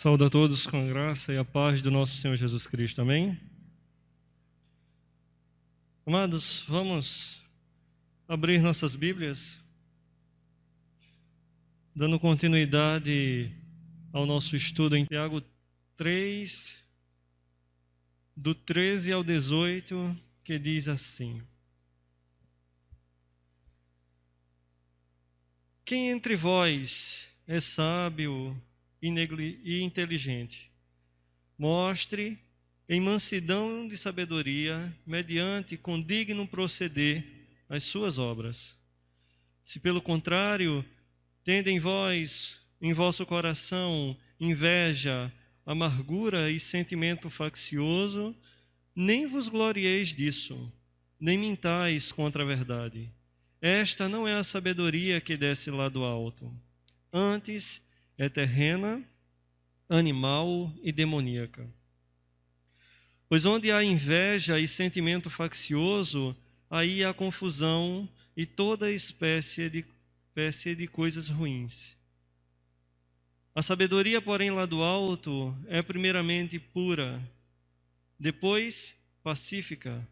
Saúdo a todos com a graça e a paz do nosso Senhor Jesus Cristo. Amém? Amados, vamos abrir nossas Bíblias, dando continuidade ao nosso estudo em Tiago 3, do 13 ao 18, que diz assim: Quem entre vós é sábio e inteligente, mostre em mansidão de sabedoria, mediante com digno proceder, as suas obras. Se pelo contrário, tende em vosso coração, inveja, amargura e sentimento faccioso, nem vos glorieis disso, nem mintais contra a verdade. Esta não é a sabedoria que desce lá do alto. Antes, é terrena, animal e demoníaca. Pois onde há inveja e sentimento faccioso, aí há confusão e toda espécie de coisas ruins. A sabedoria, porém, lá do alto, é primeiramente pura, depois pacífica,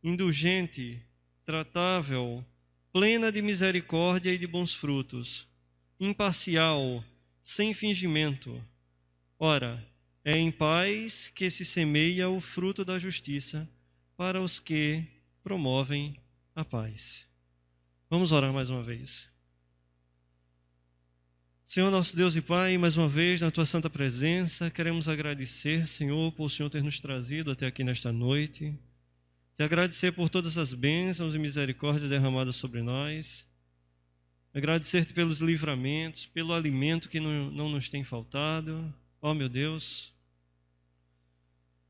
indulgente, tratável, plena de misericórdia e de bons frutos, imparcial, sem fingimento. Ora, é em paz que se semeia o fruto da justiça para os que promovem a paz. Vamos orar mais uma vez. Senhor, nosso Deus e Pai, mais uma vez na Tua santa presença, queremos agradecer, Senhor, por o Senhor ter nos trazido até aqui nesta noite. Te agradecer por todas as bênçãos e misericórdias derramadas sobre nós. Agradecer-te pelos livramentos, pelo alimento que não nos tem faltado. Ó meu Deus.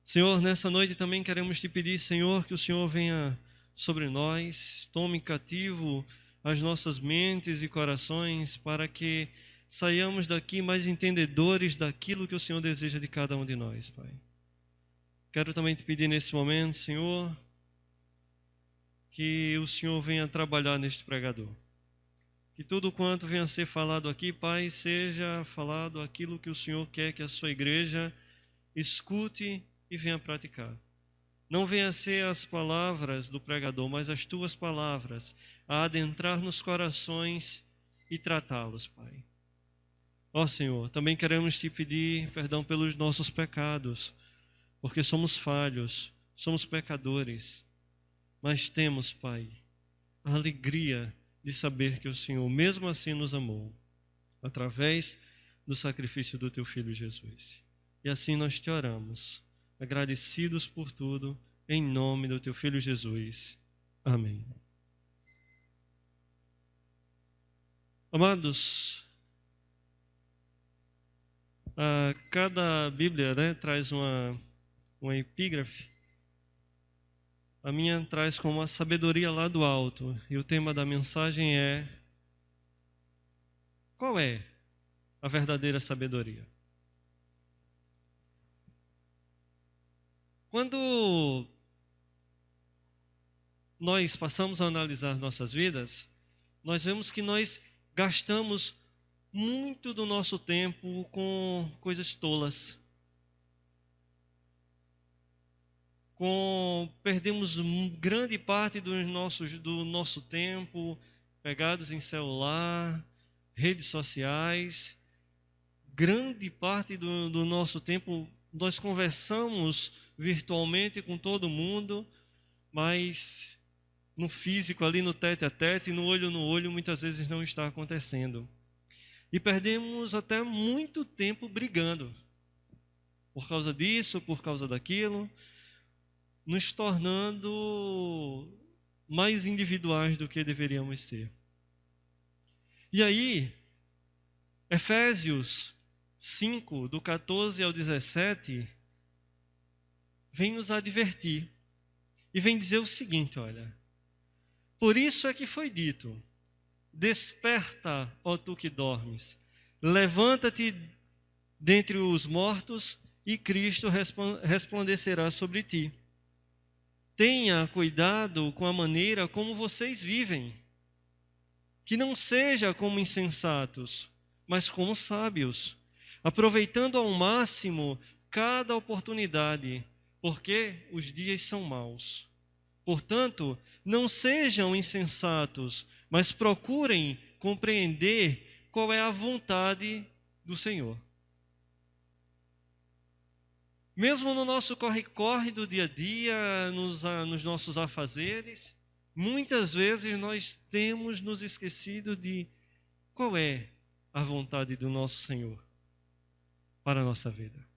Senhor, nessa noite também queremos te pedir, Senhor, que o Senhor venha sobre nós, tome cativo as nossas mentes e corações para que saiamos daqui mais entendedores daquilo que o Senhor deseja de cada um de nós, Pai. Quero também te pedir nesse momento, Senhor, que o Senhor venha trabalhar neste pregador. Que tudo quanto venha a ser falado aqui, Pai, seja falado aquilo que o Senhor quer que a sua igreja escute e venha praticar. Não venha a ser as palavras do pregador, mas as tuas palavras a adentrar nos corações e tratá-los, Pai. Ó Senhor, também queremos te pedir perdão pelos nossos pecados, porque somos falhos, somos pecadores, mas temos, Pai, a alegria de saber que o Senhor, mesmo assim, nos amou, através do sacrifício do Teu Filho Jesus. E assim nós te oramos, agradecidos por tudo, em nome do Teu Filho Jesus. Amém. Amados, cada Bíblia, traz uma epígrafe. A minha traz como a sabedoria lá do alto. E o tema da mensagem é: qual é a verdadeira sabedoria? Quando nós passamos a analisar nossas vidas, nós vemos que nós gastamos muito do nosso tempo com coisas tolas. Perdemos grande parte do nosso tempo pegados em celular, redes sociais. Grande parte do nosso tempo nós conversamos virtualmente com todo mundo, mas no físico, ali no tete a tete, no olho, muitas vezes não está acontecendo. E perdemos até muito tempo brigando por causa disso, por causa daquilo, nos tornando mais individuais do que deveríamos ser. E aí, Efésios 5, do 14 ao 17, vem nos advertir e vem dizer o seguinte, olha: por isso é que foi dito: desperta, ó tu que dormes, levanta-te dentre os mortos e Cristo resplandecerá sobre ti. Tenha cuidado com a maneira como vocês vivem, que não seja como insensatos, mas como sábios, aproveitando ao máximo cada oportunidade, porque os dias são maus. Portanto, não sejam insensatos, mas procurem compreender qual é a vontade do Senhor. Mesmo no nosso corre-corre do dia a dia, nos nossos afazeres, muitas vezes nós temos nos esquecido de qual é a vontade do nosso Senhor para a nossa vida.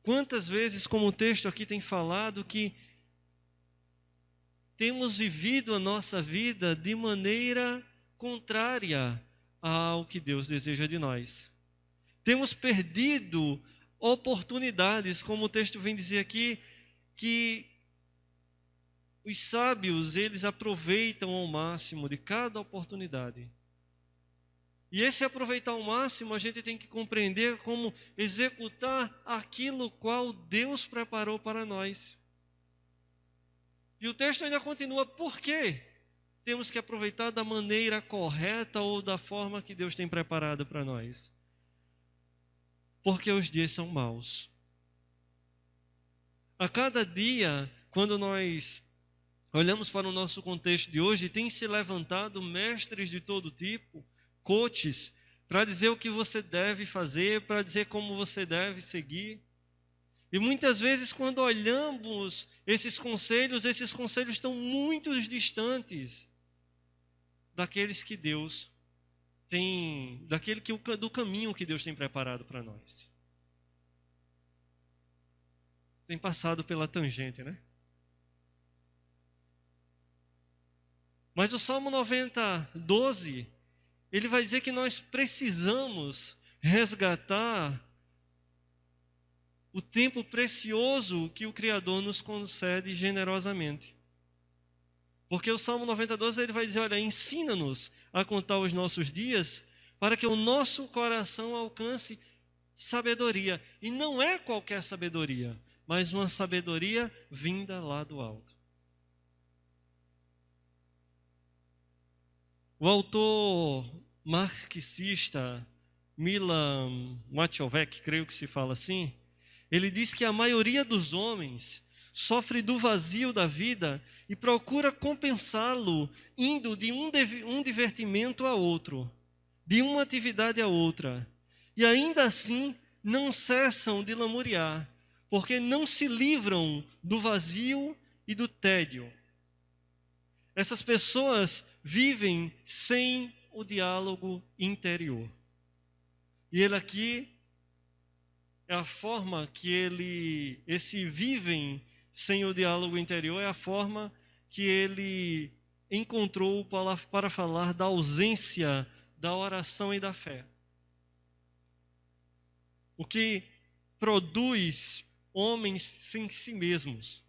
Quantas vezes, como o texto aqui tem falado, que temos vivido a nossa vida de maneira contrária ao que Deus deseja de nós. Temos perdido oportunidades, como o texto vem dizer aqui, que os sábios, eles aproveitam ao máximo de cada oportunidade. E esse aproveitar ao máximo, a gente tem que compreender como executar aquilo qual Deus preparou para nós. E o texto ainda continua, por quê? Temos que aproveitar da maneira correta ou da forma que Deus tem preparado para nós. Porque os dias são maus. A cada dia, quando nós olhamos para o nosso contexto de hoje, tem se levantado mestres de todo tipo, coaches, para dizer o que você deve fazer, para dizer como você deve seguir. E muitas vezes, quando olhamos esses conselhos estão muito distantes daqueles que Deus tem, do caminho que Deus tem preparado para nós. Tem passado pela tangente, né? Mas o Salmo 90, 12, ele vai dizer que nós precisamos resgatar o tempo precioso que o Criador nos concede generosamente. Porque o Salmo 90, 12, ele vai dizer, olha, ensina-nos a contar os nossos dias para que o nosso coração alcance sabedoria. E não é qualquer sabedoria, mas uma sabedoria vinda lá do alto. O autor marxista Milan Maciejowski, creio que se fala assim, ele diz que a maioria dos homens sofre do vazio da vida e procura compensá-lo indo de um divertimento a outro, de uma atividade a outra. E ainda assim não cessam de lamuriar, porque não se livram do vazio e do tédio. Essas pessoas vivem sem o diálogo interior. E ele aqui é a forma que esse vivem sem o diálogo interior, é a forma que ele encontrou para falar da ausência da oração e da fé. O que produz homens sem si mesmos.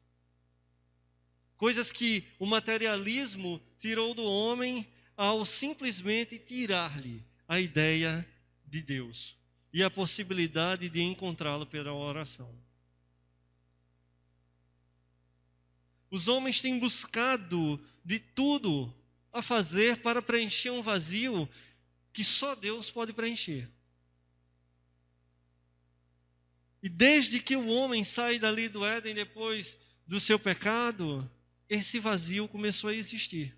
Coisas que o materialismo tirou do homem ao simplesmente tirar-lhe a ideia de Deus e a possibilidade de encontrá-lo pela oração. Os homens têm buscado de tudo a fazer para preencher um vazio que só Deus pode preencher. E desde que o homem sai dali do Éden depois do seu pecado, esse vazio começou a existir.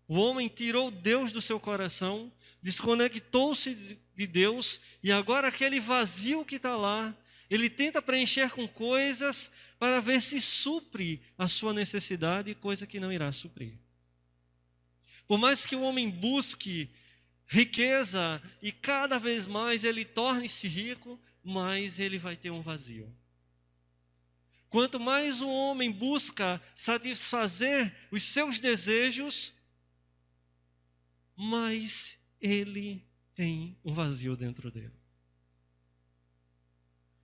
O homem tirou Deus do seu coração, desconectou-se de Deus, e agora aquele vazio que está lá, ele tenta preencher com coisas para ver se supre a sua necessidade, coisa que não irá suprir. Por mais que o homem busque riqueza e cada vez mais ele torne-se rico, mais ele vai ter um vazio. Quanto mais o homem busca satisfazer os seus desejos, mais ele tem um vazio dentro dele.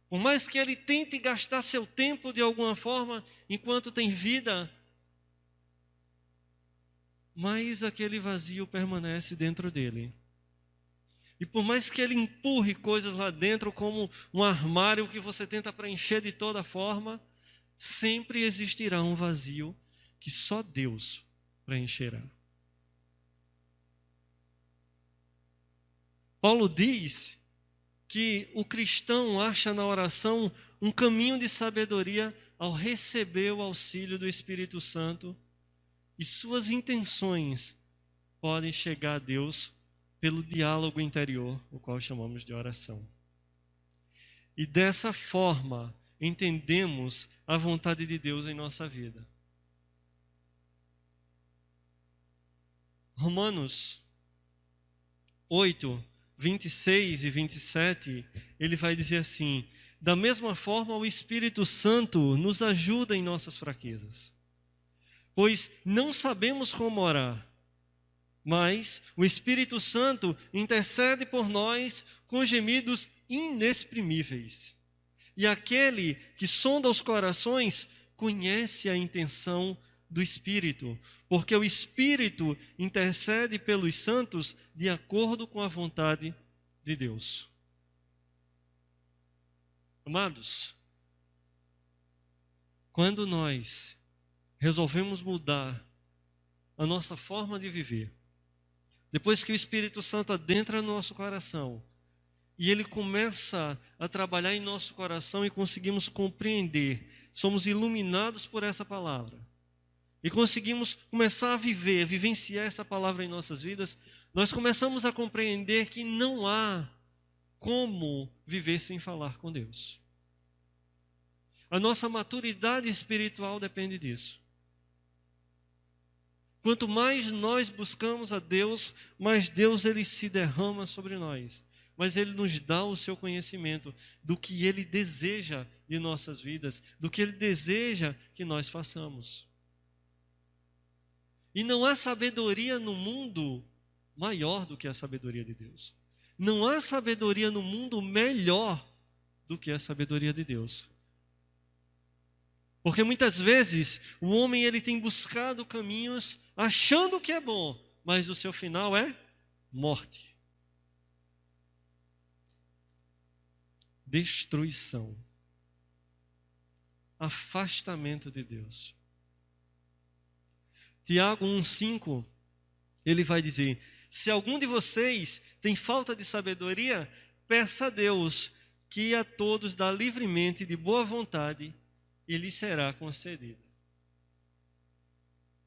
Por mais que ele tente gastar seu tempo de alguma forma, enquanto tem vida, mais aquele vazio permanece dentro dele. E por mais que ele empurre coisas lá dentro, como um armário que você tenta preencher de toda forma, sempre existirá um vazio que só Deus preencherá. Paulo diz que o cristão acha na oração um caminho de sabedoria ao receber o auxílio do Espírito Santo, e suas intenções podem chegar a Deus pelo diálogo interior, o qual chamamos de oração. E dessa forma, entendemos a vontade de Deus em nossa vida. Romanos 8, 26 e 27, ele vai dizer assim: da mesma forma, o Espírito Santo nos ajuda em nossas fraquezas, pois não sabemos como orar, mas o Espírito Santo intercede por nós com gemidos inexprimíveis. E aquele que sonda os corações conhece a intenção do Espírito, porque o Espírito intercede pelos santos de acordo com a vontade de Deus. Amados, quando nós resolvemos mudar a nossa forma de viver, depois que o Espírito Santo adentra no nosso coração, e ele começa a trabalhar em nosso coração e conseguimos compreender, somos iluminados por essa palavra, e conseguimos começar a vivenciar essa palavra em nossas vidas, nós começamos a compreender que não há como viver sem falar com Deus. A nossa maturidade espiritual depende disso. Quanto mais nós buscamos a Deus, mais Deus ele se derrama sobre nós. Mas Ele nos dá o seu conhecimento do que Ele deseja de nossas vidas, do que Ele deseja que nós façamos. E não há sabedoria no mundo maior do que a sabedoria de Deus. Não há sabedoria no mundo melhor do que a sabedoria de Deus. Porque muitas vezes o homem ele tem buscado caminhos achando que é bom, mas o seu final é morte. Destruição, afastamento de Deus. Tiago 1,5, ele vai dizer: se algum de vocês tem falta de sabedoria, peça a Deus, que a todos dá livremente de boa vontade, e lhe será concedida.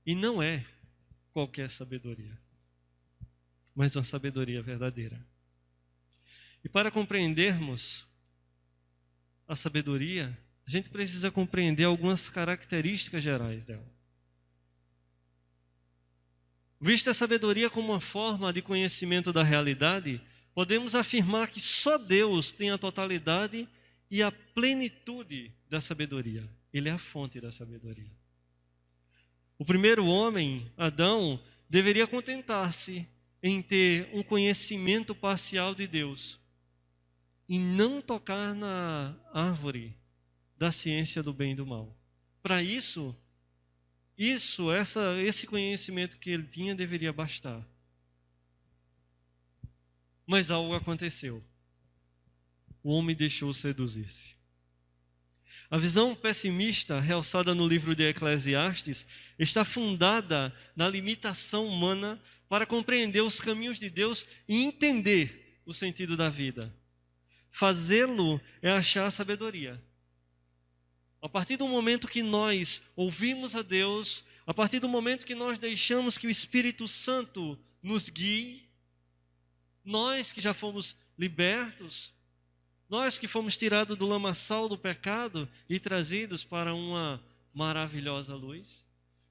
E não é qualquer sabedoria, mas uma sabedoria verdadeira. E para compreendermos a sabedoria, a gente precisa compreender algumas características gerais dela. Vista a sabedoria como uma forma de conhecimento da realidade, podemos afirmar que só Deus tem a totalidade e a plenitude da sabedoria. Ele é a fonte da sabedoria. O primeiro homem, Adão, deveria contentar-se em ter um conhecimento parcial de Deus e não tocar na árvore da ciência do bem e do mal. Para esse conhecimento que ele tinha deveria bastar. Mas algo aconteceu. O homem deixou seduzir-se. A visão pessimista, realçada no livro de Eclesiastes, está fundada na limitação humana para compreender os caminhos de Deus e entender o sentido da vida. Fazê-lo é achar a sabedoria. A partir do momento que nós ouvimos a Deus, a partir do momento que nós deixamos que o Espírito Santo nos guie, nós que já fomos libertos, nós que fomos tirados do lamaçal do pecado e trazidos para uma maravilhosa luz,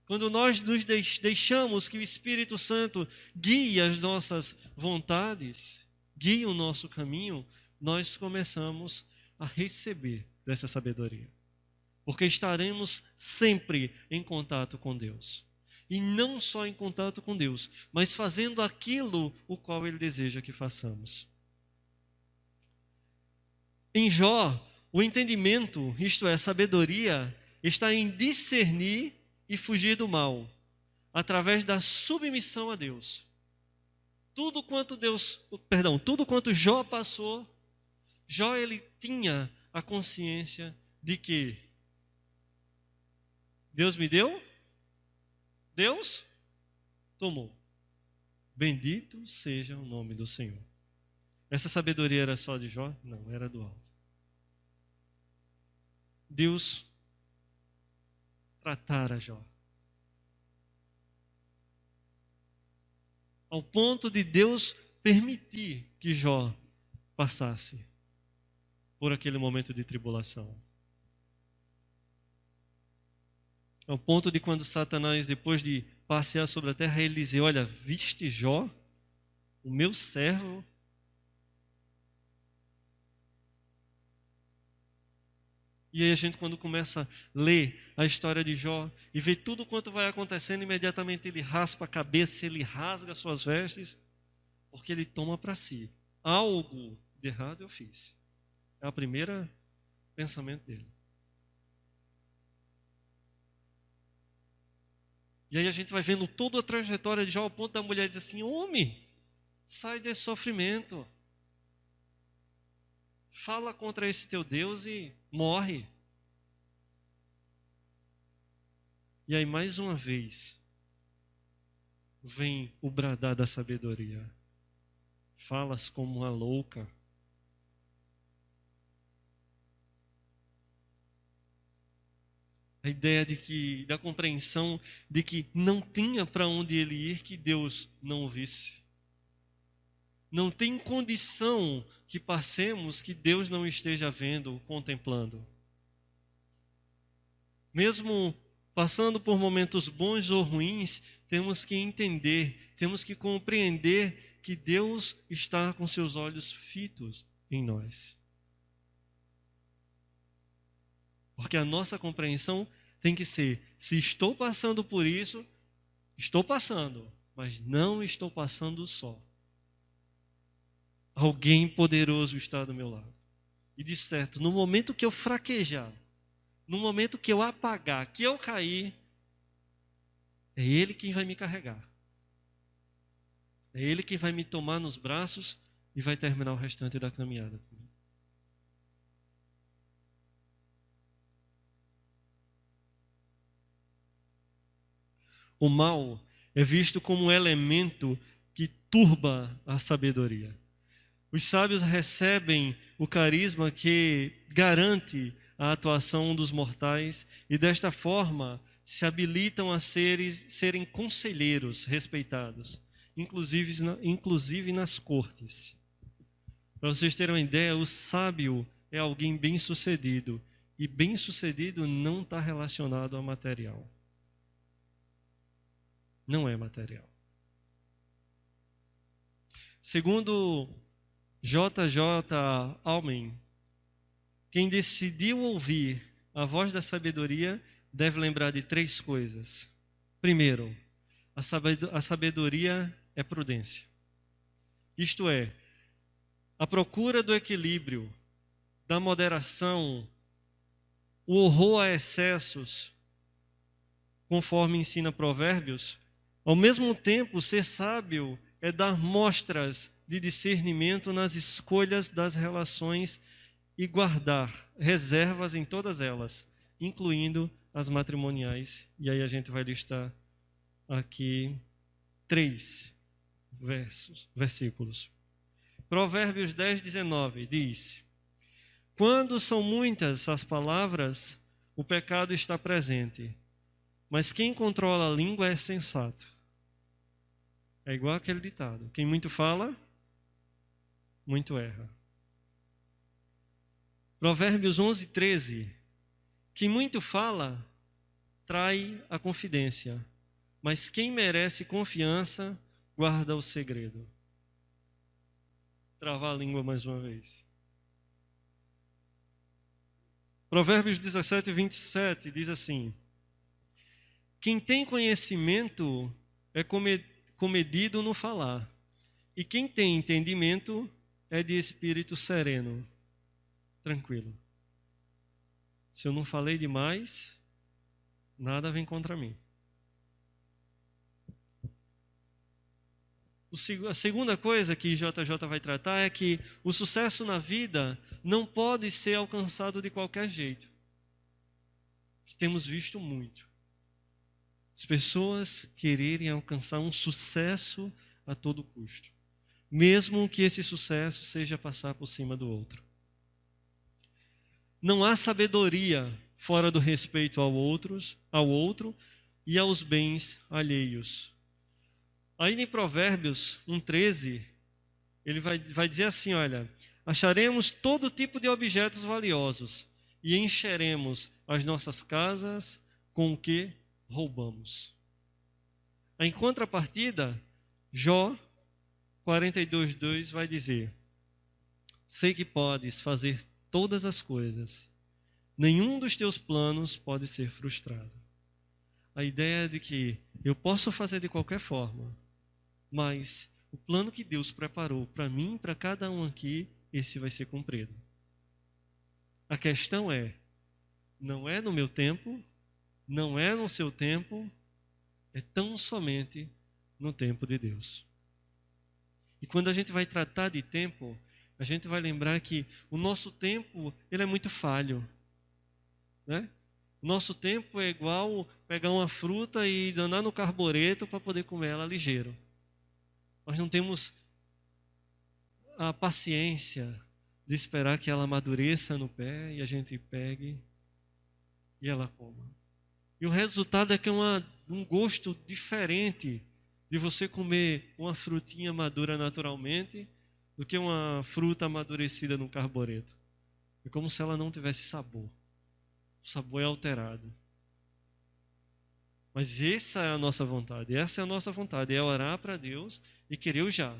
quando nós nos deixamos que o Espírito Santo guie as nossas vontades, guie o nosso caminho, nós começamos a receber dessa sabedoria. Porque estaremos sempre em contato com Deus. E não só em contato com Deus, mas fazendo aquilo o qual Ele deseja que façamos. Em Jó, o entendimento, isto é, a sabedoria, está em discernir e fugir do mal, através da submissão a Deus. Tudo quanto Jó passou, Jó ele tinha a consciência de que Deus me deu, Deus tomou. Bendito seja o nome do Senhor. Essa sabedoria era só de Jó? Não, era do alto. Deus tratara Jó. Ao ponto de Deus permitir que Jó passasse por aquele momento de tribulação. Ao ponto de quando Satanás, depois de passear sobre a terra, ele dizer: olha, viste Jó, o meu servo? E aí a gente, quando começa a ler a história de Jó e vê tudo quanto vai acontecendo, imediatamente ele raspa a cabeça, ele rasga suas vestes, porque ele toma para si: algo de errado eu fiz. É o primeiro pensamento dele. E aí a gente vai vendo toda a trajetória de Jó, ao ponto da mulher dizer assim: homem, sai desse sofrimento. Fala contra esse teu Deus e morre. E aí, mais uma vez, vem o bradar da sabedoria. Falas como uma louca. A ideia da compreensão de que não tinha para onde ele ir que Deus não o visse. Não tem condição que passemos que Deus não esteja vendo, contemplando. Mesmo passando por momentos bons ou ruins, temos que entender, temos que compreender que Deus está com seus olhos fitos em nós. Porque a nossa compreensão tem que ser: se estou passando por isso, estou passando, mas não estou passando só. Alguém poderoso está do meu lado. E de certo, no momento que eu fraquejar, no momento que eu apagar, que eu cair, é Ele quem vai me carregar. É Ele quem vai me tomar nos braços e vai terminar o restante da caminhada comigo. O mal é visto como um elemento que turba a sabedoria. Os sábios recebem o carisma que garante a atuação dos mortais e desta forma se habilitam a serem conselheiros respeitados, inclusive nas cortes. Para vocês terem uma ideia, o sábio é alguém bem-sucedido, e bem-sucedido não está relacionado a material. Não é material. Segundo J.J. Almen, quem decidiu ouvir a voz da sabedoria deve lembrar de 3 coisas. Primeiro, a sabedoria é prudência. Isto é, a procura do equilíbrio, da moderação, o horror a excessos, conforme ensina Provérbios. Ao mesmo tempo, ser sábio é dar mostras de discernimento nas escolhas das relações e guardar reservas em todas elas, incluindo as matrimoniais. E aí a gente vai listar aqui 3 versículos. Provérbios 10:19 diz: quando são muitas as palavras, o pecado está presente, mas quem controla a língua é sensato. É igual aquele ditado: quem muito fala, muito erra. Provérbios 11:13: quem muito fala, trai a confidência, mas quem merece confiança, guarda o segredo. Travar a língua mais uma vez. Provérbios 17:27 diz assim: quem tem conhecimento é comedido no falar, e quem tem entendimento é de espírito sereno, tranquilo. Se eu não falei demais, nada vem contra mim. A segunda coisa que JJ vai tratar é que o sucesso na vida não pode ser alcançado de qualquer jeito. Que temos visto muito. As pessoas quererem alcançar um sucesso a todo custo. mesmo que esse sucesso seja passar por cima do outro. Não há sabedoria fora do respeito ao outro e aos bens alheios. Aí em Provérbios 1,13, ele vai dizer assim, olha, acharemos todo tipo de objetos valiosos e encheremos as nossas casas com o que roubamos. Em contrapartida, Jó 42,2 vai dizer, sei que podes fazer todas as coisas, nenhum dos teus planos pode ser frustrado. A ideia de que eu posso fazer de qualquer forma, mas o plano que Deus preparou para mim, para cada um aqui, esse vai ser cumprido. A questão é, não é no meu tempo, não é no seu tempo, é tão somente no tempo de Deus. E quando a gente vai tratar de tempo, a gente vai lembrar que o nosso tempo, ele é muito falho, né? O nosso tempo é igual pegar uma fruta e andar no carbureto para poder comer ela ligeiro. Nós não temos a paciência de esperar que ela amadureça no pé e a gente pegue e ela coma. E o resultado é que é um gosto diferente de você comer uma frutinha madura naturalmente do que uma fruta amadurecida no carbureto. É como se ela não tivesse sabor. O sabor é alterado. Mas essa é a nossa vontade. Essa é a nossa vontade. É orar para Deus e querer o já.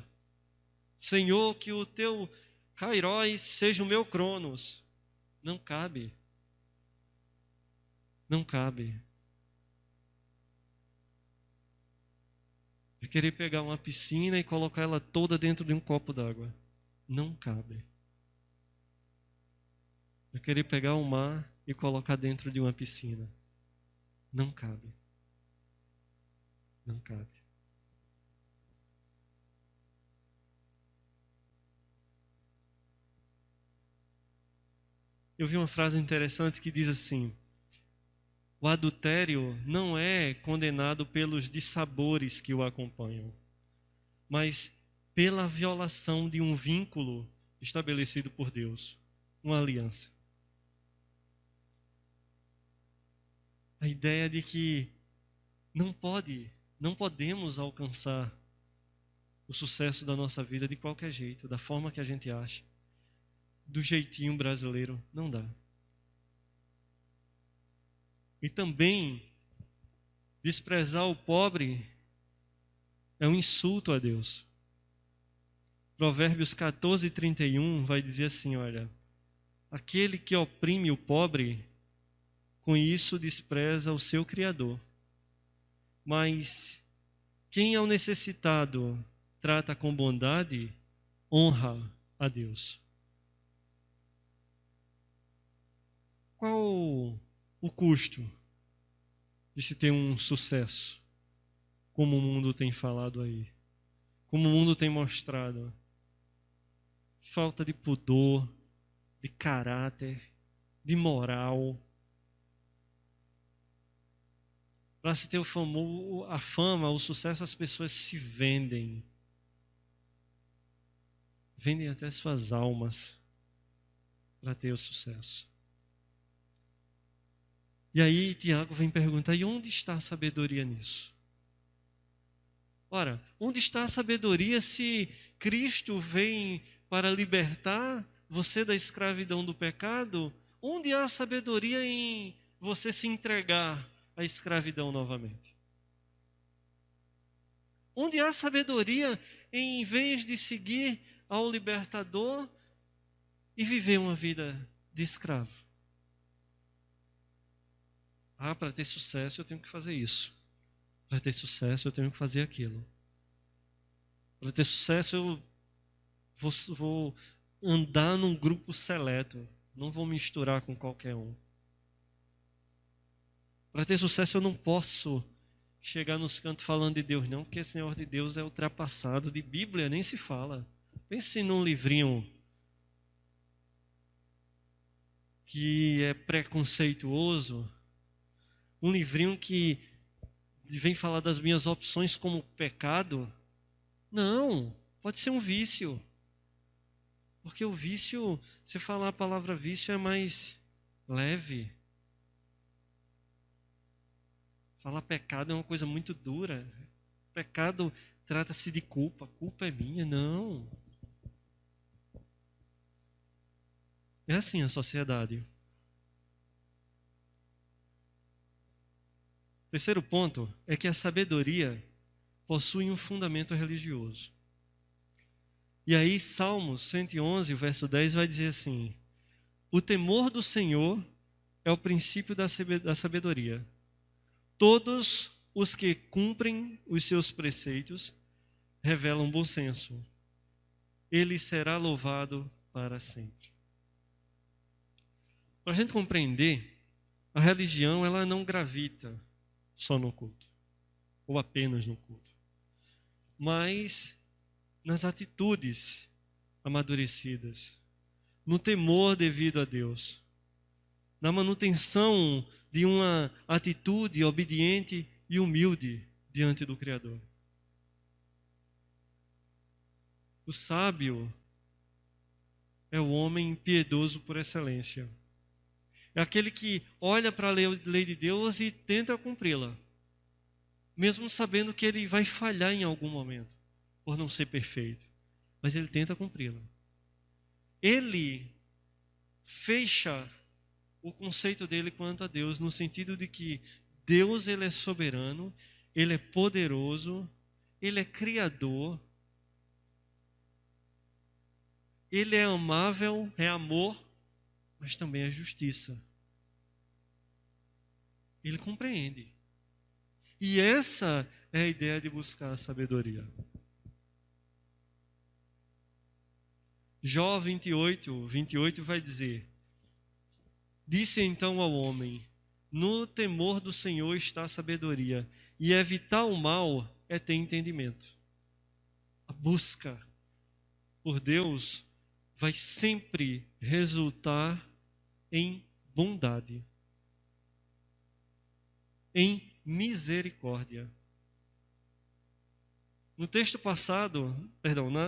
Senhor, que o teu Kairos seja o meu Cronos. Não cabe. Não cabe. É querer pegar uma piscina e colocar ela toda dentro de um copo d'água. Não cabe. É querer pegar o mar e colocar dentro de uma piscina. Não cabe. Não cabe. Eu vi uma frase interessante que diz assim: o adultério não é condenado pelos dissabores que o acompanham, mas pela violação de um vínculo estabelecido por Deus, uma aliança. A ideia de que não podemos alcançar o sucesso da nossa vida de qualquer jeito, da forma que a gente acha, do jeitinho brasileiro, não dá. E também, desprezar o pobre é um insulto a Deus. Provérbios 14:31 vai dizer assim, olha, aquele que oprime o pobre, com isso despreza o seu Criador. Mas quem ao necessitado trata com bondade, honra a Deus. Qual o custo de se ter um sucesso, como o mundo tem falado aí, como o mundo tem mostrado? Falta de pudor, de caráter, de moral. Para se ter a fama, o sucesso, as pessoas se vendem. Vendem até suas almas para ter o sucesso. E aí Tiago vem perguntar, e onde está a sabedoria nisso? Ora, onde está a sabedoria se Cristo vem para libertar você da escravidão do pecado? Onde há sabedoria em você se entregar à escravidão novamente? Onde há sabedoria em vez de seguir ao libertador e viver uma vida de escravo? Ah, para ter sucesso eu tenho que fazer isso. Para ter sucesso eu tenho que fazer aquilo. Para ter sucesso eu vou andar num grupo seleto. Não vou misturar com qualquer um. Para ter sucesso eu não posso chegar nos cantos falando de Deus, não, porque esse negócio de Deus é ultrapassado. De Bíblia nem se fala. Pense num livrinho que é preconceituoso. Um livrinho que vem falar das minhas opções como pecado. Não, Pode ser um vício. Porque o vício, se falar a palavra vício é mais leve. Falar pecado é uma coisa muito dura. Pecado trata-se de culpa. Culpa é minha? Não. É assim a sociedade. Terceiro ponto é que a sabedoria possui um fundamento religioso. E aí, Salmos 111, verso 10, vai dizer assim: o temor do Senhor é o princípio da sabedoria. Todos os que cumprem os seus preceitos revelam bom senso. Ele será louvado para sempre. Para a gente compreender, a religião ela não gravita só no culto, ou apenas no culto, mas nas atitudes amadurecidas, no temor devido a Deus, na manutenção de uma atitude obediente e humilde diante do Criador. O sábio é o homem piedoso por excelência. É aquele que olha para a lei de Deus e tenta cumpri-la, mesmo sabendo que ele vai falhar em algum momento, por não ser perfeito, mas ele tenta cumpri-la. Ele fecha o conceito dele quanto a Deus, no sentido de que Deus ele é soberano, ele é poderoso, ele é criador, ele é amável, é amor, mas também é justiça. Ele compreende. E essa é a ideia de buscar a sabedoria. Jó 28 vai dizer: disse então ao homem, no temor do Senhor está a sabedoria, e evitar o mal é ter entendimento. A busca por Deus vai sempre resultar em bondade, em misericórdia. No texto passado,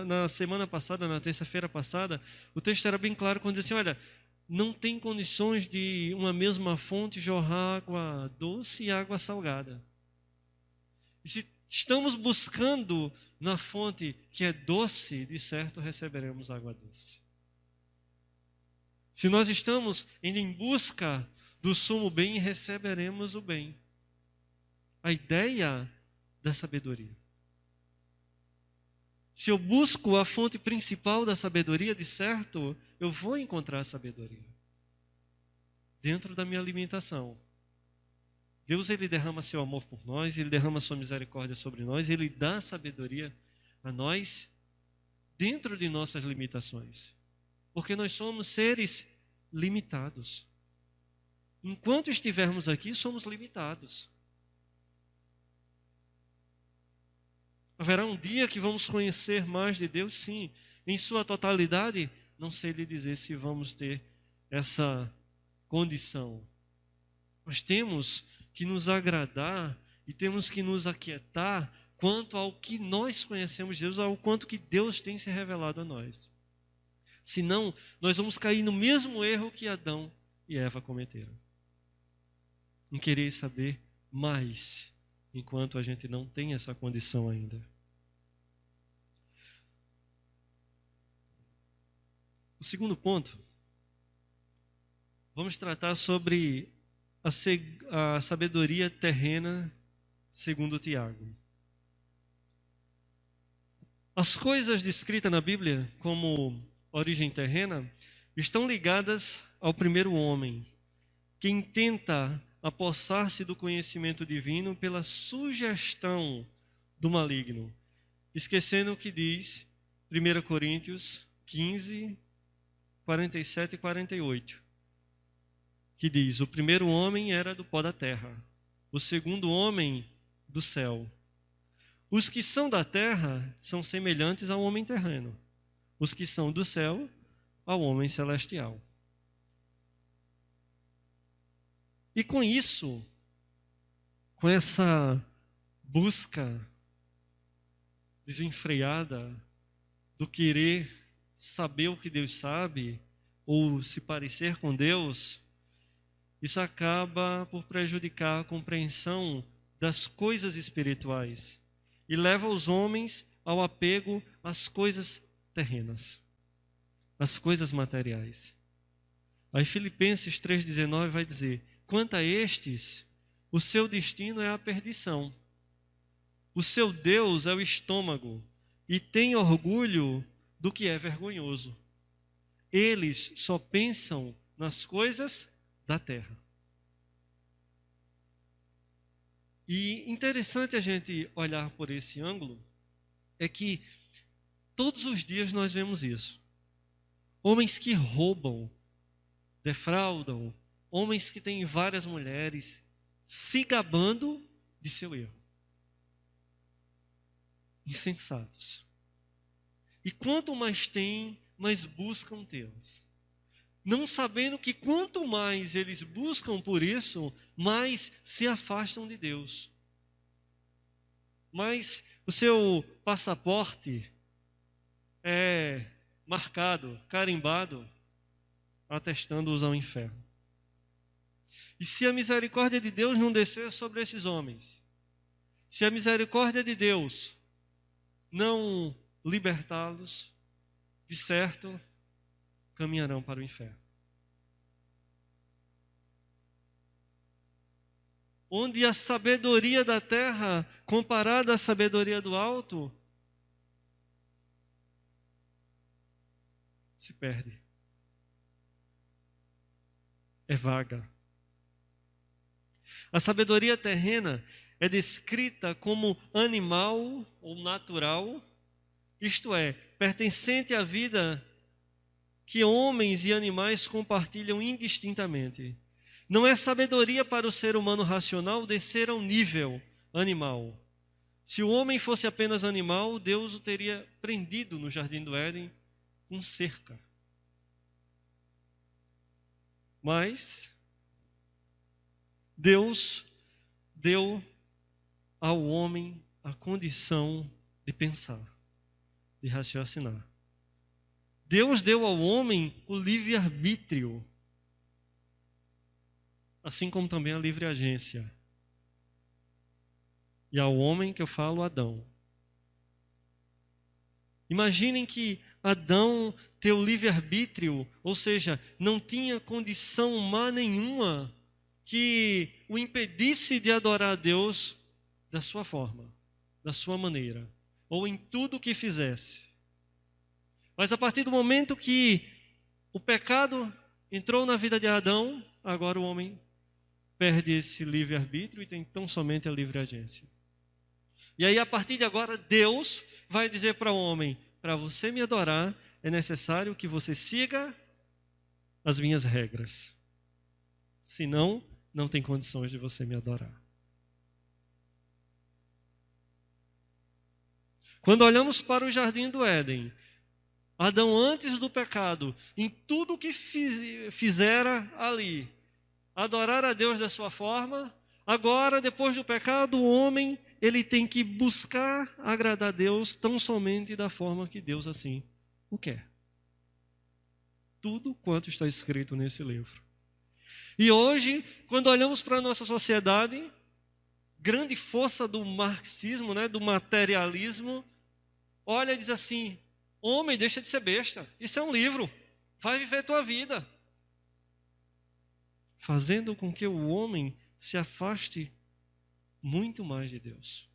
na semana passada, na terça-feira passada, o texto era bem claro quando dizia assim: olha, não tem condições de uma mesma fonte jorrar água doce e água salgada. E se estamos buscando na fonte que é doce, de certo receberemos água doce. Se nós estamos indo em busca do sumo bem, receberemos o bem. A ideia da sabedoria. Se eu busco a fonte principal da sabedoria, de certo, eu vou encontrar a sabedoria. Dentro da minha alimentação. Deus, ele derrama seu amor por nós, ele derrama sua misericórdia sobre nós, ele dá sabedoria a nós dentro de nossas limitações. Porque nós somos seres limitados. Enquanto estivermos aqui, somos limitados. Haverá um dia que vamos conhecer mais de Deus? Sim. Em sua totalidade, não sei lhe dizer se vamos ter essa condição. Mas temos que nos agradar e temos que nos aquietar quanto ao que nós conhecemos de Deus, ao quanto que Deus tem se revelado a nós. Senão, nós vamos cair no mesmo erro que Adão e Eva cometeram. Em querer saber mais, enquanto a gente não tem essa condição ainda. O segundo ponto, vamos tratar sobre a sabedoria terrena segundo Tiago. As coisas descritas na Bíblia como origem terrena estão ligadas ao primeiro homem, quem tenta apossar-se do conhecimento divino pela sugestão do maligno, esquecendo o que diz 1 Coríntios 15, 47 e 48, que diz: o primeiro homem era do pó da terra, o segundo homem do céu. Os que são da terra são semelhantes ao homem terreno, os que são do céu ao homem celestial. E com isso, com essa busca desenfreada do querer saber o que Deus sabe, ou se parecer com Deus, isso acaba por prejudicar a compreensão das coisas espirituais e leva os homens ao apego às coisas terrenas, às coisas materiais. Aí Filipenses 3,19 vai dizer: quanto a estes, o seu destino é a perdição. O seu Deus é o estômago e tem orgulho do que é vergonhoso. Eles só pensam nas coisas da terra. E interessante a gente olhar por esse ângulo é que todos os dias nós vemos isso. Homens que roubam, defraudam, homens que têm várias mulheres, se gabando de seu erro. Insensatos. E quanto mais têm, mais buscam tê-los. Não sabendo que quanto mais eles buscam por isso, mais se afastam de Deus. Mais o seu passaporte é marcado, carimbado, atestando-os ao inferno. E se a misericórdia de Deus não descer sobre esses homens, se a misericórdia de Deus não libertá-los, de certo, caminharão para o inferno. Onde a sabedoria da terra, comparada à sabedoria do alto, se perde. É vaga. A sabedoria terrena é descrita como animal ou natural, isto é, pertencente à vida que homens e animais compartilham indistintamente. Não é sabedoria para o ser humano racional descer ao nível animal. Se o homem fosse apenas animal, Deus o teria prendido no jardim do Éden com cerca. Mas Deus deu ao homem a condição de pensar, de raciocinar. Deus deu ao homem o livre-arbítrio, assim como também a livre agência. E ao homem que eu falo, Adão. Imaginem que Adão teu livre-arbítrio, ou seja, não tinha condição má nenhuma que o impedisse de adorar a Deus da sua forma, da sua maneira, ou em tudo o que fizesse. Mas a partir do momento que o pecado entrou na vida de Adão, agora o homem perde esse livre-arbítrio e tem tão somente a livre agência. E aí, a partir de agora, Deus vai dizer para o homem: para você me adorar, é necessário que você siga as minhas regras. Senão, não tem condições de você me adorar. Quando olhamos para o jardim do Éden, Adão, antes do pecado, em tudo o que fizera ali, adorar a Deus da sua forma. Agora, depois do pecado, o homem, ele tem que buscar agradar a Deus tão somente da forma que Deus assim o quer. Tudo quanto está escrito nesse livro. E hoje, quando olhamos para a nossa sociedade, grande força do marxismo, do materialismo, olha e diz assim: homem, deixa de ser besta, isso é um livro, vai viver tua vida. Fazendo com que o homem se afaste muito mais de Deus.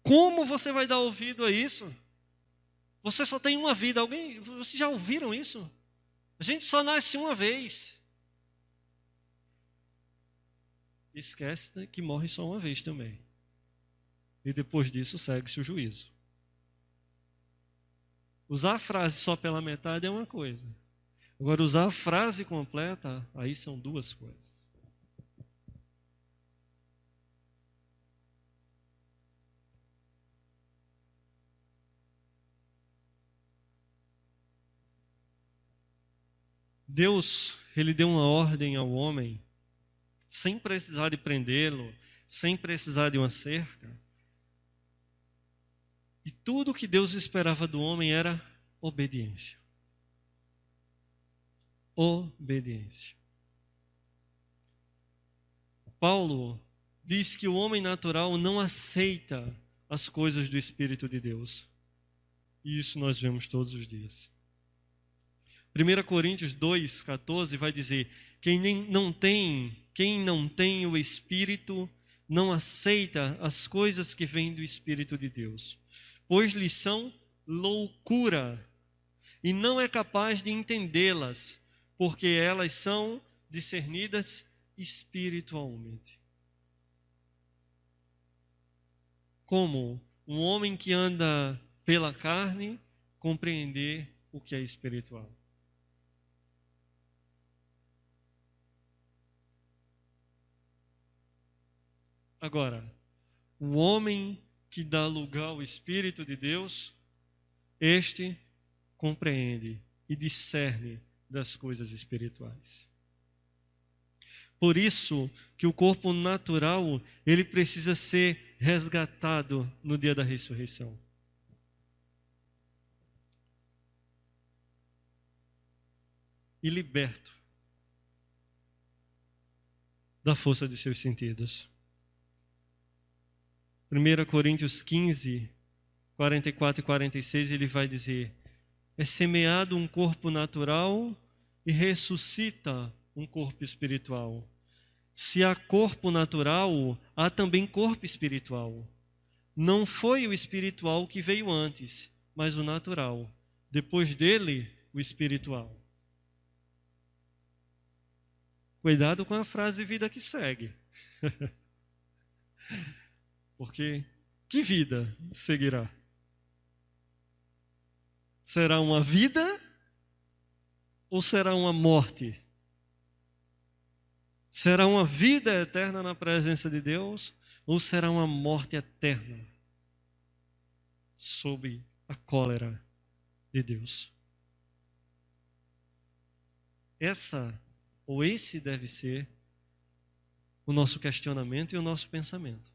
Como você vai dar ouvido a isso? Você só tem uma vida. Vocês já ouviram isso? A gente só nasce uma vez. Esquece que morre só uma vez também. E depois disso segue-se o juízo. Usar a frase só pela metade é uma coisa. Agora, usar a frase completa, aí são duas coisas. Deus, ele deu uma ordem ao homem, sem precisar de prendê-lo, sem precisar de uma cerca. E tudo que Deus esperava do homem era obediência. Obediência. Paulo diz que o homem natural não aceita as coisas do Espírito de Deus. E isso nós vemos todos os dias. 1 Coríntios 2,14 vai dizer: quem não tem o Espírito não aceita as coisas que vêm do Espírito de Deus, pois lhes são loucura e não é capaz de entendê-las, porque elas são discernidas espiritualmente. Como um homem que anda pela carne compreender o que é espiritual? Agora, o homem que dá lugar ao Espírito de Deus, este compreende e discerne das coisas espirituais. Por isso que o corpo natural, ele precisa ser resgatado no dia da ressurreição. E liberto da força de seus sentidos. 1 Coríntios 15, 44 e 46, ele vai dizer: é semeado um corpo natural e ressuscita um corpo espiritual. Se há corpo natural, há também corpo espiritual. Não foi o espiritual que veio antes, mas o natural. Depois dele, o espiritual. Cuidado com a frase vida que segue. Porque que vida seguirá? Será uma vida ou será uma morte? Será uma vida eterna na presença de Deus ou será uma morte eterna sob a cólera de Deus? Esse deve ser o nosso questionamento e o nosso pensamento.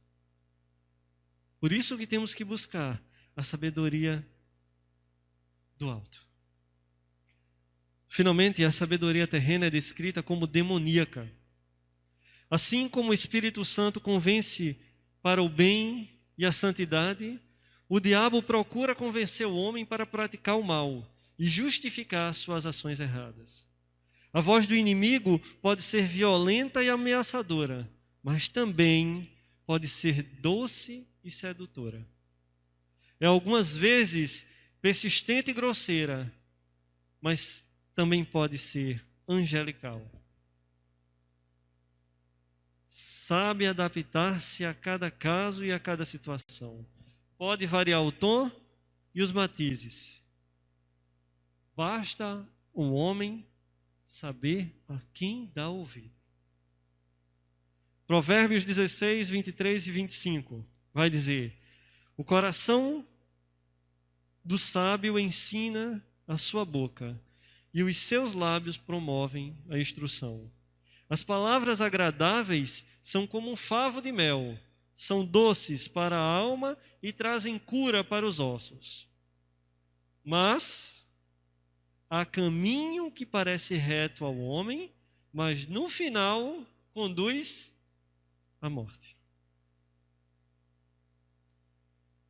Por isso que temos que buscar a sabedoria do alto. Finalmente, a sabedoria terrena é descrita como demoníaca. Assim como o Espírito Santo convence para o bem e a santidade, o diabo procura convencer o homem para praticar o mal e justificar suas ações erradas. A voz do inimigo pode ser violenta e ameaçadora, mas também pode ser doce e sedutora. É algumas vezes persistente e grosseira, mas também pode ser angelical. Sabe adaptar-se a cada caso e a cada situação. Pode variar o tom e os matizes. Basta um homem saber a quem dá ouvido. Provérbios 16, 23 e 25 vai dizer: o coração do sábio ensina a sua boca, e os seus lábios promovem a instrução. As palavras agradáveis são como um favo de mel, são doces para a alma e trazem cura para os ossos. Mas há caminho que parece reto ao homem, mas no final conduz à morte.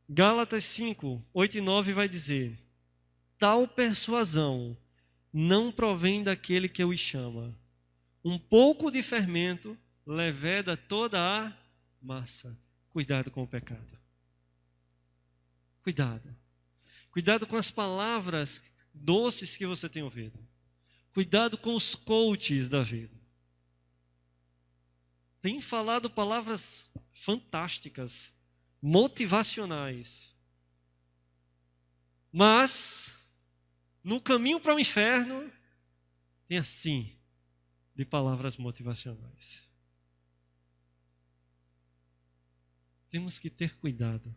Gálatas 5, 8 e 9 vai dizer: tal persuasão não provém daquele que os chama. Um pouco de fermento leveda toda a massa. Cuidado com o pecado. Cuidado. Cuidado com as palavras doces que você tem ouvido. Cuidado com os coaches da vida. Tem falado palavras fantásticas, motivacionais. Mas, no caminho para o inferno, tem assim de palavras motivacionais. Temos que ter cuidado.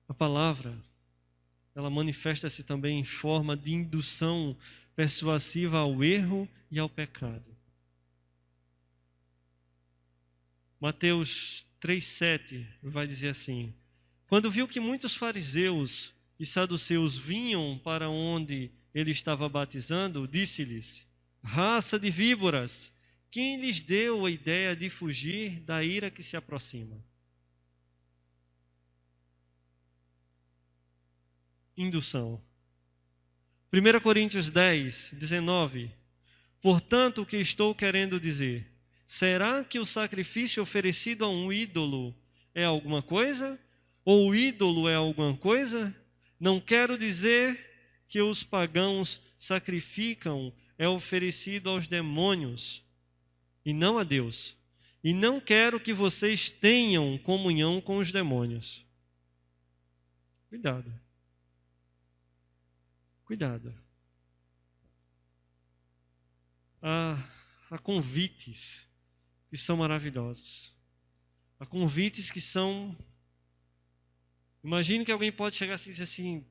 A palavra, ela manifesta-se também em forma de indução persuasiva ao erro e ao pecado. Mateus 3,7 vai dizer assim: quando viu que muitos fariseus e saduceus vinham para onde ele estava batizando, disse-lhes: raça de víboras, quem lhes deu a ideia de fugir da ira que se aproxima? Indução. 1 Coríntios 10, 19. Portanto, o que estou querendo dizer? Será que o sacrifício oferecido a um ídolo é alguma coisa? Ou o ídolo é alguma coisa? Não quero dizer que os pagãos sacrificam é oferecido aos demônios e não a Deus. E não quero que vocês tenham comunhão com os demônios. Cuidado. Cuidado. Há convites que são maravilhosos. Há convites que são... Imagine que alguém pode chegar assim e dizer assim: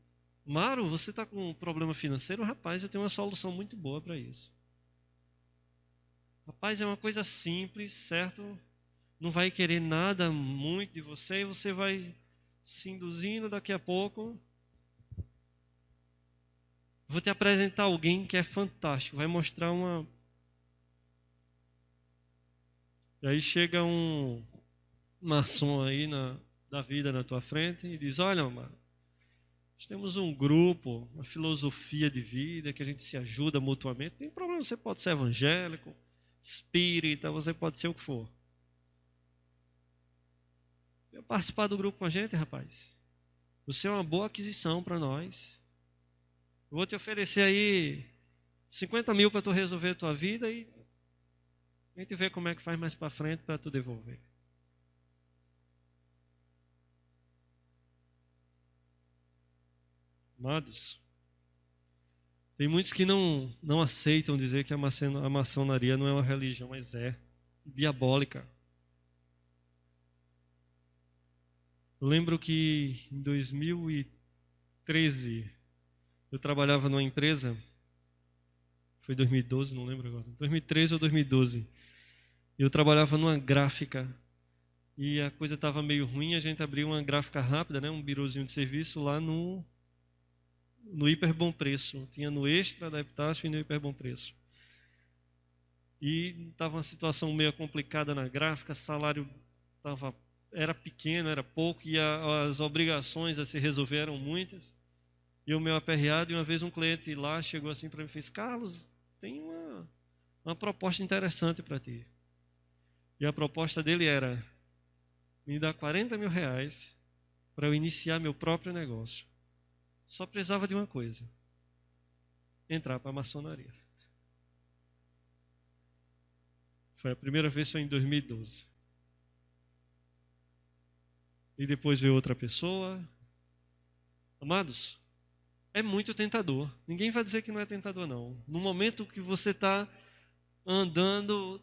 Maro, você está com um problema financeiro? Rapaz, eu tenho uma solução muito boa para isso. Rapaz, é uma coisa simples, certo? Não vai querer nada muito de você e você vai se induzindo daqui a pouco. Vou te apresentar alguém que é fantástico, vai mostrar uma... E aí chega um maçom aí da vida na tua frente e diz: olha, mano, nós temos um grupo, uma filosofia de vida que a gente se ajuda mutuamente. Não tem problema, você pode ser evangélico, espírita, você pode ser o que for. Quer participar do grupo com a gente, rapaz? Você é uma boa aquisição para nós. Eu vou te oferecer aí 50 mil para tu resolver a tua vida e a gente vê como é que faz mais para frente para tu devolver. Amados, tem muitos que não aceitam dizer que a maçonaria não é uma religião, mas é diabólica. Eu lembro que em 2013 eu trabalhava numa empresa, foi 2012, não lembro agora, 2013 ou 2012. Eu trabalhava numa gráfica e a coisa estava meio ruim, a gente abriu uma gráfica rápida, né, um birozinho de serviço lá no Hiper Bom Preço. Tinha no Extra da Epitácio e no Hiper Bom Preço. E estava uma situação meio complicada na gráfica, salário era pequeno, era pouco, e as obrigações a se resolver eram muitas. E o meu aperreado, e uma vez um cliente lá chegou assim para mim e fez: Carlos, tem uma proposta interessante para ti. E a proposta dele era: me dá 40 mil reais para eu iniciar meu próprio negócio. Só precisava de uma coisa: entrar para a maçonaria. Foi a primeira vez, foi em 2012. E depois veio outra pessoa. Amados, é muito tentador. Ninguém vai dizer que não é tentador, não. No momento que você está andando,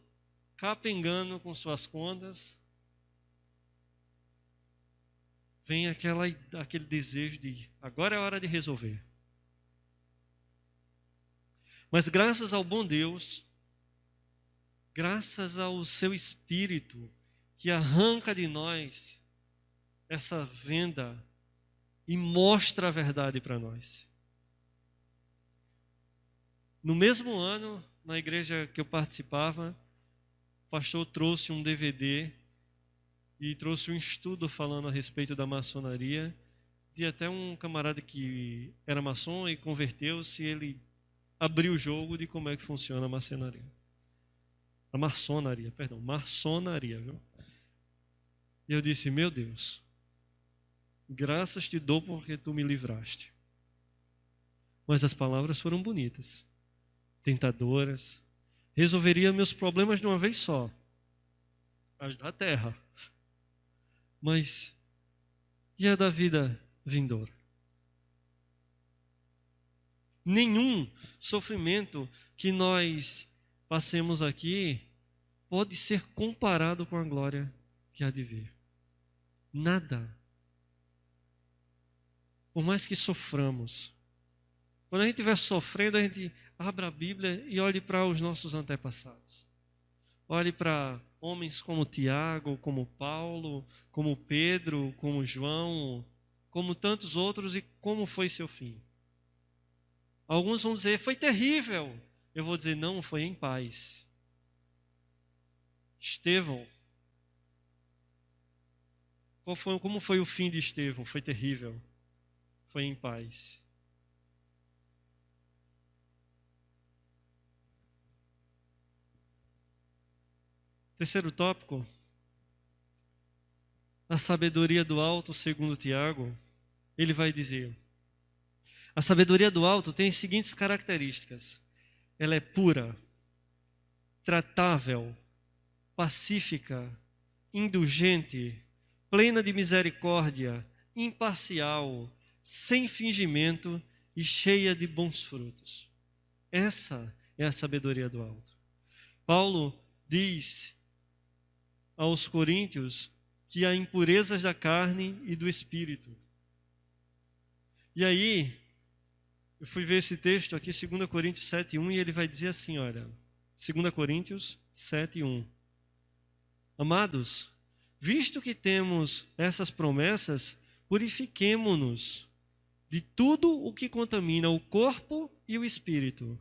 capengando com suas contas, vem aquele desejo de: agora é hora de resolver. Mas graças ao bom Deus, graças ao seu Espírito, que arranca de nós essa venda e mostra a verdade para nós. No mesmo ano, na igreja que eu participava, o pastor trouxe um DVD e trouxe um estudo falando a respeito da maçonaria, de até um camarada que era maçom e converteu-se, ele abriu o jogo de como é que funciona a maçonaria. Maçonaria, viu? E eu disse: meu Deus, graças te dou porque tu me livraste. Mas as palavras foram bonitas, tentadoras, resolveria meus problemas de uma vez só, as da terra. Mas e a da vida vindoura? Nenhum sofrimento que nós passemos aqui pode ser comparado com a glória que há de vir. Nada. Por mais que soframos, quando a gente estiver sofrendo, a gente abra a Bíblia e olhe para os nossos antepassados. Olhe para homens como Tiago, como Paulo, como Pedro, como João, como tantos outros, e como foi seu fim. Alguns vão dizer, foi terrível. Eu vou dizer, não, foi em paz. Estevão, como foi o fim de Estevão? Foi terrível. Foi em paz. Terceiro tópico, a sabedoria do alto, segundo Tiago, ele vai dizer, a sabedoria do alto tem as seguintes características. Ela é pura, tratável, pacífica, indulgente, plena de misericórdia, imparcial, sem fingimento e cheia de bons frutos. Essa é a sabedoria do alto. Paulo diz aos coríntios que há impurezas da carne e do espírito. E aí, eu fui ver esse texto aqui, 2 Coríntios 7:1, e ele vai dizer assim, olha, 2 Coríntios 7:1. Amados, visto que temos essas promessas, purifiquemo-nos de tudo o que contamina o corpo e o espírito,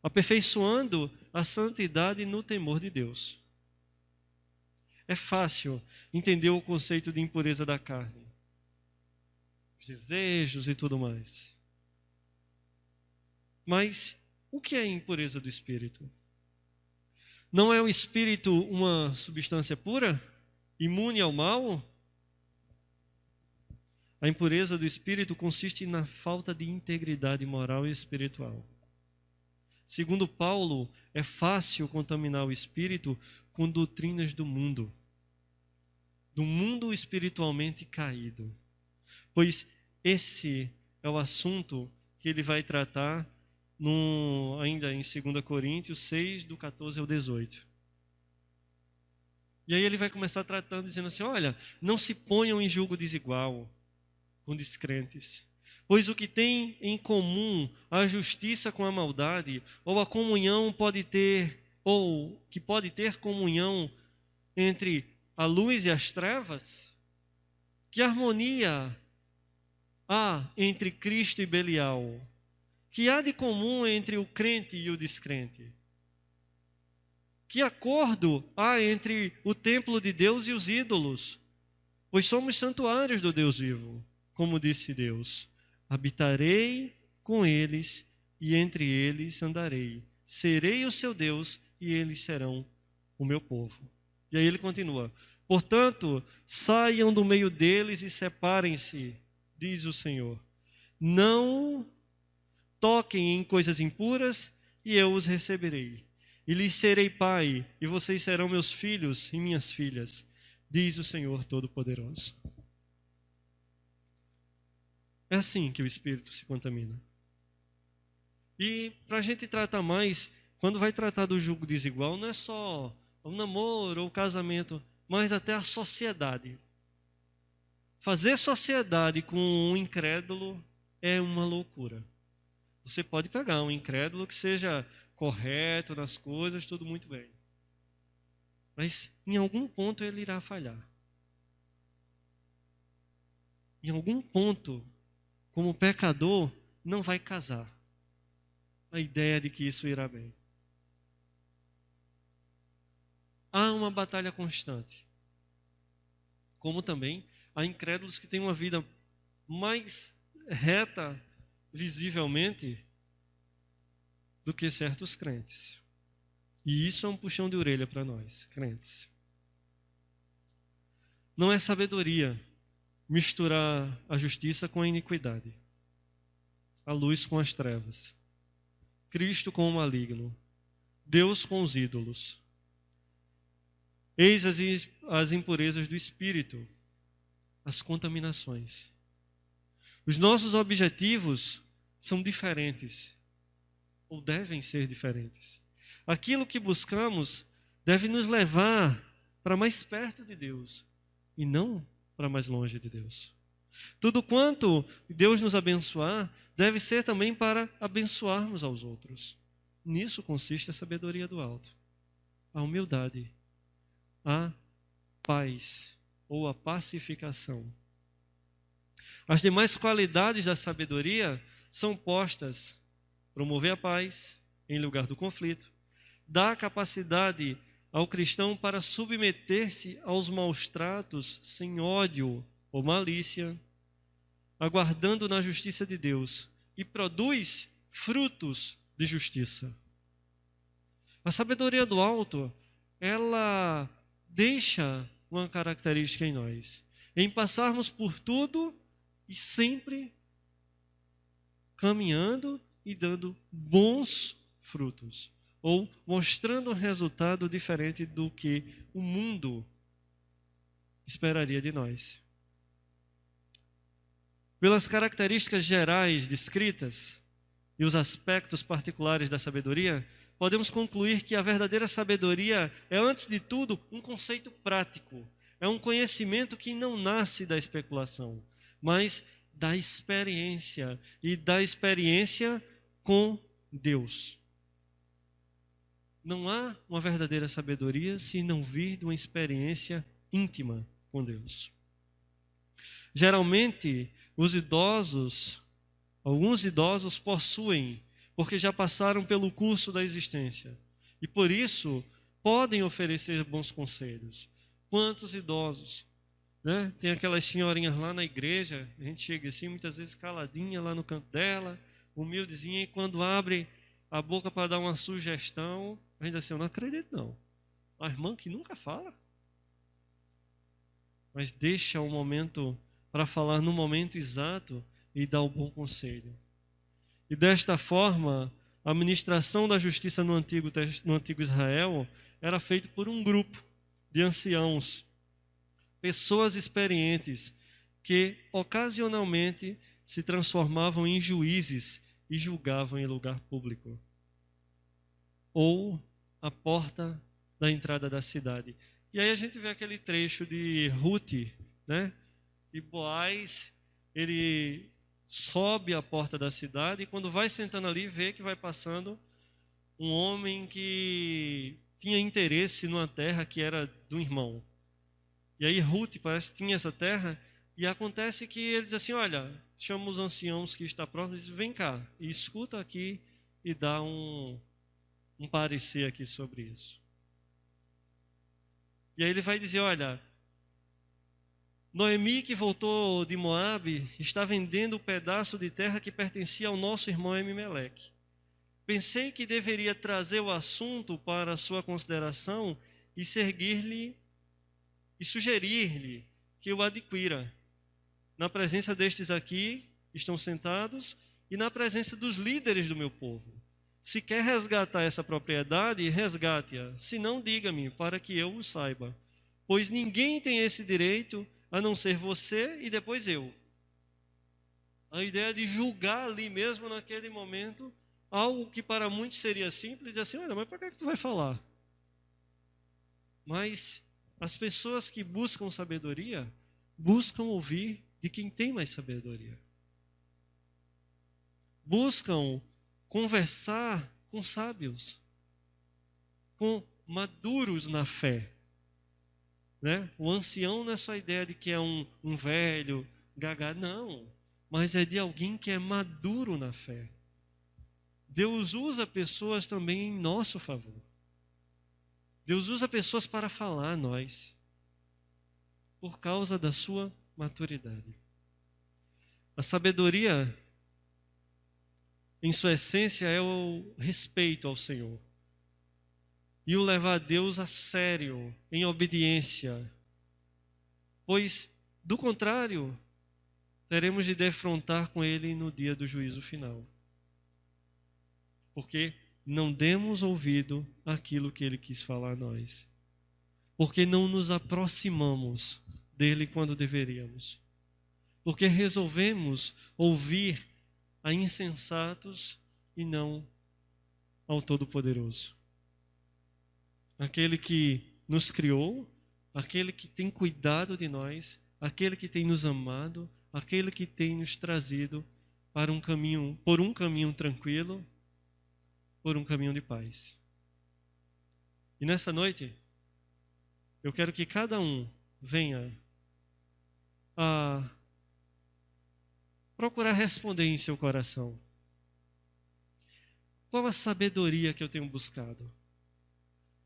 aperfeiçoando a santidade no temor de Deus. É fácil entender o conceito de impureza da carne, os desejos e tudo mais. Mas o que é impureza do espírito? Não é o espírito uma substância pura, imune ao mal? A impureza do espírito consiste na falta de integridade moral e espiritual. Segundo Paulo, é fácil contaminar o espírito com doutrinas do mundo espiritualmente caído. Pois esse é o assunto que ele vai tratar ainda em 2 Coríntios 6, do 14 ao 18. E aí ele vai começar tratando, dizendo assim, olha, não se ponham em julgo desigual com descrentes. Pois o que tem em comum a justiça com a maldade, ou a comunhão pode ter comunhão entre a luz e as trevas? Que harmonia há entre Cristo e Belial? Que há de comum entre o crente e o descrente? Que acordo há entre o templo de Deus e os ídolos? Pois somos santuários do Deus vivo, como disse Deus. Habitarei com eles e entre eles andarei. Serei o seu Deus e eles serão o meu povo. E aí ele continua. Portanto, saiam do meio deles e separem-se, diz o Senhor. Não toquem em coisas impuras e eu os receberei. E lhes serei pai e vocês serão meus filhos e minhas filhas, diz o Senhor Todo-Poderoso. É assim que o espírito se contamina. E para a gente tratar mais, quando vai tratar do julgo desigual, não é só o namoro ou o casamento, mas até a sociedade. Fazer sociedade com um incrédulo é uma loucura. Você pode pegar um incrédulo que seja correto nas coisas, tudo muito bem. Mas em algum ponto ele irá falhar. Em algum ponto, como pecador, não vai casar. A ideia de que isso irá bem. Há uma batalha constante. Como também há incrédulos que têm uma vida mais reta, visivelmente, do que certos crentes. E isso é um puxão de orelha para nós, crentes. Não é sabedoria misturar a justiça com a iniquidade, a luz com as trevas, Cristo com o maligno, Deus com os ídolos. Eis as impurezas do espírito, as contaminações. Os nossos objetivos são diferentes, ou devem ser diferentes. Aquilo que buscamos deve nos levar para mais perto de Deus e não para mais longe de Deus. Tudo quanto Deus nos abençoar deve ser também para abençoarmos aos outros. Nisso consiste a sabedoria do alto, a humildade, a paz ou a pacificação. As demais qualidades da sabedoria são postas: promover a paz em lugar do conflito, dar capacidade ao cristão para submeter-se aos maus tratos sem ódio ou malícia, aguardando na justiça de Deus, e produz frutos de justiça. A sabedoria do alto, ela deixa uma característica em nós, em passarmos por tudo e sempre caminhando e dando bons frutos, ou mostrando um resultado diferente do que o mundo esperaria de nós. Pelas características gerais descritas e os aspectos particulares da sabedoria, podemos concluir que a verdadeira sabedoria é, antes de tudo, um conceito prático. É um conhecimento que não nasce da especulação, mas da experiência, e da experiência com Deus. Não há uma verdadeira sabedoria se não vir de uma experiência íntima com Deus. Geralmente, alguns idosos possuem, porque já passaram pelo curso da existência, e por isso podem oferecer bons conselhos. Quantos idosos, né? Tem aquelas senhorinhas lá na igreja, a gente chega assim, muitas vezes caladinha lá no canto dela, humildezinha, e quando abre a boca para dar uma sugestão, a gente diz assim: eu não acredito não. A irmã que nunca fala. Mas deixa o momento para falar no momento exato e dar o bom conselho. E desta forma, a administração da justiça no antigo Israel era feita por um grupo de anciãos, pessoas experientes, que ocasionalmente se transformavam em juízes e julgavam em lugar público, ou à porta da entrada da cidade. E aí a gente vê aquele trecho de Ruth, né? E Boaz, ele sobe a porta da cidade, e quando vai sentando ali, vê que vai passando um homem que tinha interesse numa terra que era do irmão. E aí Ruth parece que tinha essa terra, e acontece que ele diz assim: olha, chama os anciãos que está próximo e diz: vem cá, e escuta aqui e dá um parecer aqui sobre isso. E aí ele vai dizer: olha, Noemi, que voltou de Moabe, está vendendo o pedaço de terra que pertencia ao nosso irmão Elimeleque. Pensei que deveria trazer o assunto para a sua consideração e seguir-lhe e sugerir-lhe que o adquira. Na presença destes aqui estão sentados e na presença dos líderes do meu povo. Se quer resgatar essa propriedade, resgate-a. Se não, diga-me, para que eu o saiba. Pois ninguém tem esse direito a não ser você e depois eu. A ideia de julgar ali mesmo naquele momento algo que para muitos seria simples, dizer assim: olha, mas para que tu vai falar? Mas as pessoas que buscam sabedoria, buscam ouvir de quem tem mais sabedoria. Buscam conversar com sábios, com maduros na fé. Né? O ancião não é só a ideia de que é um velho, gaga, não. Mas é de alguém que é maduro na fé. Deus usa pessoas também em nosso favor. Deus usa pessoas para falar a nós, por causa da sua maturidade. A sabedoria, em sua essência, é o respeito ao Senhor e o levar a Deus a sério, em obediência, pois, do contrário, teremos de defrontar com Ele no dia do juízo final, porque não demos ouvido àquilo que Ele quis falar a nós, porque não nos aproximamos dEle quando deveríamos, porque resolvemos ouvir a insensatos e não ao Todo-Poderoso. Aquele que nos criou, aquele que tem cuidado de nós, aquele que tem nos amado, aquele que tem nos trazido para por um caminho tranquilo, por um caminho de paz. E nessa noite, Eu quero que cada um venha a procurar responder em seu coração. Qual a sabedoria que eu tenho buscado?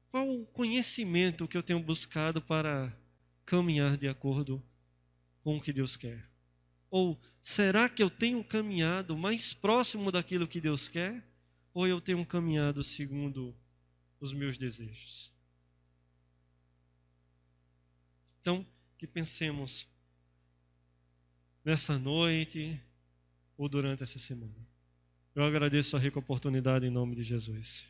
Qual o conhecimento que eu tenho buscado para caminhar de acordo com o que Deus quer? Ou será que eu tenho caminhado mais próximo daquilo que Deus quer? Ou eu tenho caminhado segundo os meus desejos? Então, que pensemos nessa noite ou durante essa semana. Eu agradeço a rica oportunidade em nome de Jesus.